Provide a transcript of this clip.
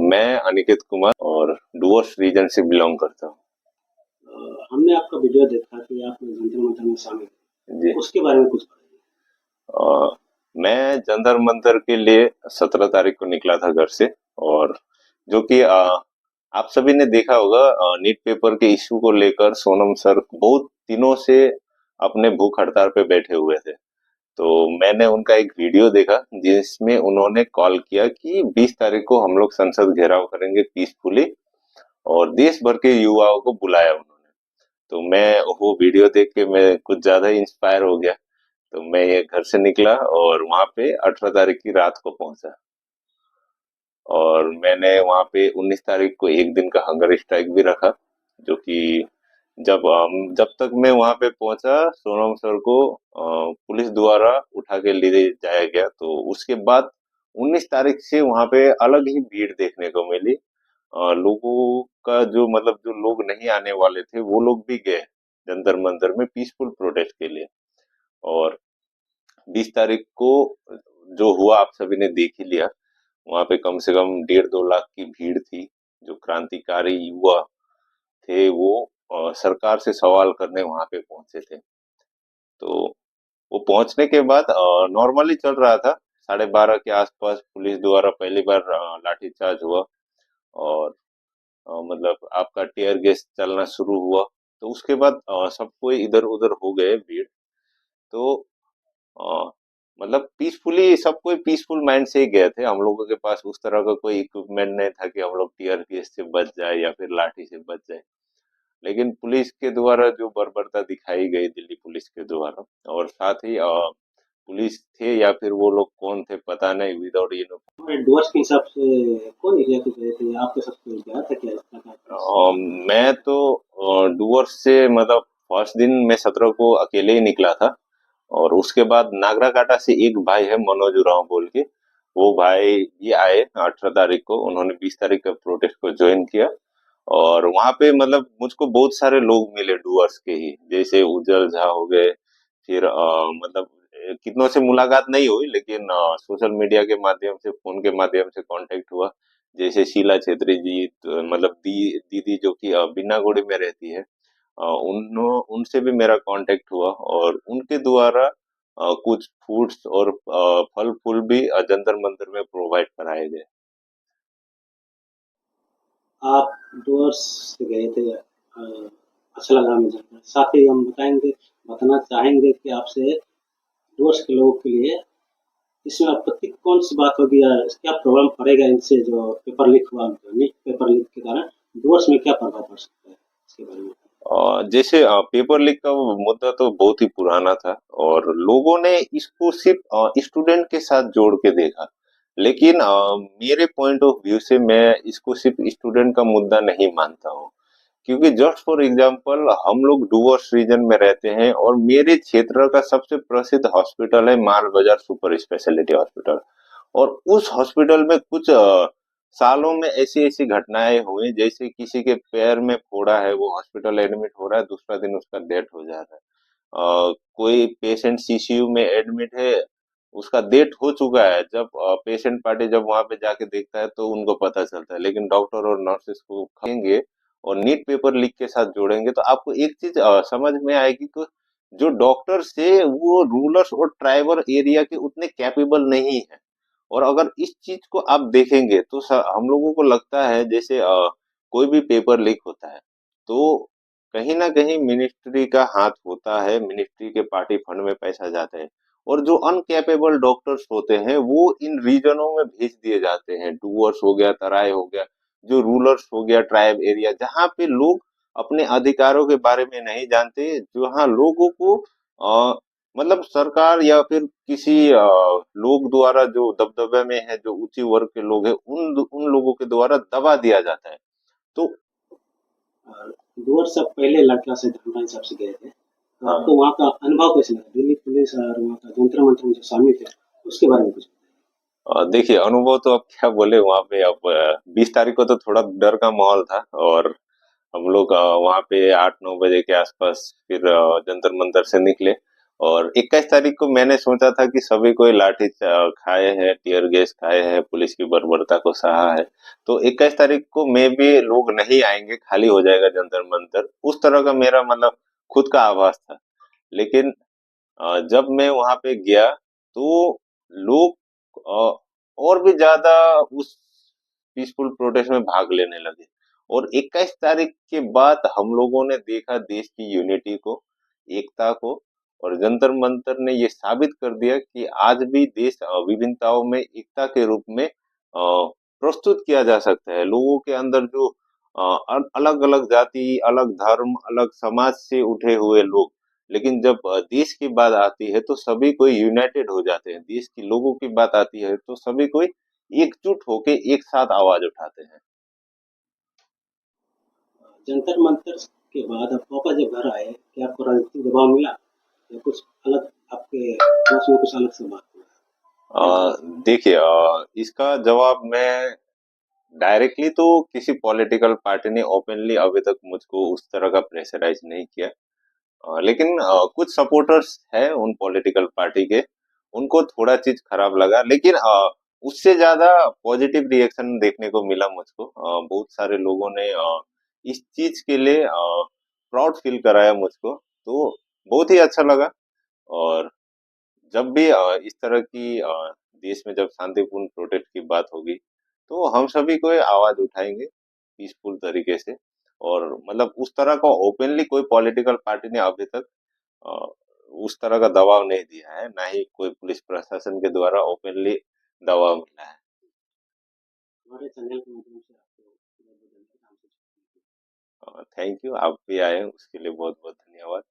मैं अनिकेत कुमार और डुवर्स रीजन से बिलोंग करता हूँ। हमने आपका वीडियो देखा कि आप जंतर मंतर में शामिल थे, जी। तो उसके बारे में कुछ बताइए। अ, मैं जंतर मंतर के लिए 17 तारीख को निकला था घर से। और जो कि आप सभी ने देखा होगा, नीट पेपर के इश्यू को लेकर सोनम सर बहुत दिनों से अपने भूख हड़ताल पे बैठे हुए थे। तो मैंने उनका एक वीडियो देखा जिसमें उन्होंने कॉल किया कि 20 तारीख को हम लोग संसद घेराव करेंगे पीसफुली, और देश भर के युवाओं को बुलाया उन्होंने। तो मैं वो वीडियो देख के मैं कुछ ज्यादा ही इंस्पायर हो गया। तो मैं ये घर से निकला और वहां पे 18 तारीख की रात को पहुंचा। और मैंने वहां पे 19 तारीख को एक दिन का हंगर स्ट्राइक भी रखा, जो कि जब तक मैं वहां पे पहुंचा सोनम सर को पुलिस द्वारा उठा के ले जाया गया। तो उसके बाद 19 तारीख से वहां पे अलग ही भीड़ देखने को मिली। लोगों का जो मतलब जो लोग नहीं आने वाले थे वो लोग भी गए जंतर मंतर में पीसफुल प्रोटेस्ट के लिए। और 20 तारीख को जो हुआ आप सभी ने देख ही लिया। वहां पे कम से कम 1.5-2 लाख की भीड़ थी। जो क्रांतिकारी युवा थे वो सरकार से सवाल करने वहां पे पहुंचे थे। तो वो पहुंचने के बाद नॉर्मली चल रहा था। 12:30 के आसपास पुलिस द्वारा पहली बार लाठीचार्ज हुआ। और मतलब आपका टीयर गैस चलना शुरू हुआ। तो उसके बाद सब कोई इधर उधर हो गए भीड़। तो अ, मतलब पीसफुली सब कोई पीसफुल माइंड से ही गए थे। हम लोगों के पास उस तरह का कोई इक्विपमेंट नहीं था कि हम लोग टीयर गैस से बच जाए या फिर लाठी से बच जाए। लेकिन पुलिस के द्वारा जो बर्बरता दिखाई गई दिल्ली पुलिस के द्वारा, और साथ ही पुलिस थे या फिर वो लोग कौन थे पता नहीं, विदाउट यूनिफॉर्म। हमारे डुअर्स के हिसाब से कौन एरिया के गए थे? आपके साथ कोई गया था क्या इस प्रकार का अ, मैं तो डुवर्स से मतलब फर्स्ट दिन मैं 17 को अकेले ही निकला था। और उसके बाद नागराकाटा से एक भाई है मनोज उरांव बोल के, वो भाई ये आए 18 तारीख को। उन्होंने 20 तारीख का प्रोटेस्ट को ज्वाइन किया। और वहां पे मतलब मुझको बहुत सारे लोग मिले डुवर्स के ही, जैसे उज्जवल झा हो गए। फिर मतलब कितनों से मुलाकात नहीं हुई, लेकिन सोशल मीडिया के माध्यम से फोन के माध्यम से कांटेक्ट हुआ। जैसे शीला छेत्री जी, तो मतलब दीदी जो कि बिन्नागुड़ी में रहती है। उनसे भी मेरा कांटेक्ट हुआ और उनके द्वारा कुछ फूड्स और फल फूल भी जंतर मंतर में प्रोवाइड कराए गए। आप डुअर्स से गए थे? अच्छा लगा हमें जानकर। साथ ही हम बताना चाहेंगे कि आपसे डुअर्स के लोगों के लिए इसमें आपत्ति कौन सी बात होगी या क्या प्रभाव पड़ेगा इनसे जो पेपर लीक हुआ, नीट पेपर लीक के कारण डुअर्स में क्या प्रभाव पड़ सकता है इसके बारे में? जैसे पेपर लीक का वो मुद्दा तो बहुत ही पुराना था, और लोगों ने इसको सिर्फ स्टूडेंट के साथ जोड़ के देखा। लेकिन मेरे पॉइंट ऑफ व्यू से मैं इसको सिर्फ स्टूडेंट का मुद्दा नहीं मानता हूँ। क्योंकि जस्ट फॉर एग्जांपल हम लोग डुवर्स रीजन में रहते हैं, और मेरे क्षेत्र का सबसे प्रसिद्ध हॉस्पिटल है माल बाजार सुपर स्पेशलिटी हॉस्पिटल। और उस हॉस्पिटल में कुछ सालों में ऐसी ऐसी घटनाएं हुई, जैसे किसी के पैर में फोड़ा है, वो हॉस्पिटल एडमिट हो रहा है, दूसरा दिन उसका डेथ हो जा रहा है। कोई पेशेंट सीसीयू में एडमिट है, उसका डेथ हो चुका है। जब पेशेंट पार्टी जब वहां पे जाके देखता है तो उनको पता चलता है। लेकिन डॉक्टर और नर्सेस को खाएंगे और नीट पेपर लीक के साथ जोड़ेंगे तो आपको एक चीज समझ में आएगी कि जो डॉक्टर्स थे वो रूरल और ट्राइबल एरिया के उतने कैपेबल नहीं है। और अगर इस चीज को आप देखेंगे तो हम लोगों को लगता है जैसे कोई भी पेपर लीक होता है तो कहीं ना कहीं मिनिस्ट्री का हाथ होता है, मिनिस्ट्री के पार्टी फंड में पैसा जाता है। और जो अनकैपेबल डॉक्टर्स होते हैं वो इन रीजनों में भेज दिए जाते हैं। डूअर्स हो गया, तराई हो गया, जो रूलर्स हो गया, ट्राइब एरिया जहाँ पे लोग अपने अधिकारों के बारे में नहीं जानते, जहाँ लोगों को मतलब सरकार या फिर किसी लोग द्वारा जो दबदबे में है, जो ऊंची वर्ग के लोग हैं, उन उन लोगों के द्वारा दबा दिया जाता है। तो और डुअर्स आप पहले लाल किला से धर्मराज हिसाब से गए थे, तो हाँ, आपको वहाँ का अनुभव कैसा लगा? दिल्ली पुलिस और वहाँ का जंतर मंतर में जो शामिल थे, उसके बारे में कुछ देखिए अनुभव तो अब क्या बोले वहां पे। अब 20 तारीख को तो थोड़ा डर का माहौल था। और हम लोग वहां पे 8-9 बजे के आसपास फिर जंतर मंतर से निकले। और 21 तारीख को मैंने सोचा था कि सभी कोई लाठी खाए हैं, टीयर गैस खाए हैं, पुलिस की बर्बरता को सहा है, तो 21 तारीख को मे भी लोग नहीं आएंगे, खाली हो जाएगा जंतर मंतर, उस तरह का मेरा मतलब खुद का आभास था। लेकिन जब मैं वहां पे गया तो लोग अ, और भी ज्यादा उस पीसफुल प्रोटेस्ट में भाग लेने लगे। और 21 तारीख के बाद हम लोगों ने देखा देश की यूनिटी को, एकता को, और जंतर मंतर ने ये साबित कर दिया कि आज भी देश विभिन्नताओं में एकता के रूप में प्रस्तुत किया जा सकता है। लोगों के अंदर जो अलग अलग जाति, अलग धर्म, अलग समाज से उठे हुए लोग, लेकिन जब देश की बात आती है तो सभी कोई यूनाइटेड हो जाते हैं। देश के लोगों की बात आती है तो सभी कोई एकजुट होके एक साथ आवाज उठाते हैं। जंतर मंतर के बाद आप वापस जब घर आए, क्या आपको राजनीतिक दबाव मिला या कुछ अलग आपके दोस्त में कुछ अलग से बात हुआ? देखिए, इसका जवाब मैं डायरेक्टली तो किसी पॉलिटिकल पार्टी ने ओपनली अभी तक मुझको उस तरह का प्रेशराइज नहीं किया। लेकिन कुछ सपोर्टर्स है उन पॉलिटिकल पार्टी के, उनको थोड़ा चीज खराब लगा, लेकिन उससे ज्यादा पॉजिटिव रिएक्शन देखने को मिला मुझको। बहुत सारे लोगों ने इस चीज के लिए प्राउड फील कराया मुझको, तो बहुत ही अच्छा लगा। और जब भी इस तरह की देश में जब शांतिपूर्ण प्रोटेस्ट की बात होगी तो हम सभी को ये आवाज उठाएंगे पीसफुल तरीके से। और मतलब उस तरह का ओपनली कोई पॉलिटिकल पार्टी ने अभी तक अ, उस तरह का दबाव नहीं दिया है, ना ही कोई पुलिस प्रशासन के द्वारा ओपनली दबाव मिला है। हमारे चैनल के माध्यम से आपको बहुत-बहुत धन्यवाद। थैंक यू, आप भी आए उसके लिए बहुत बहुत धन्यवाद।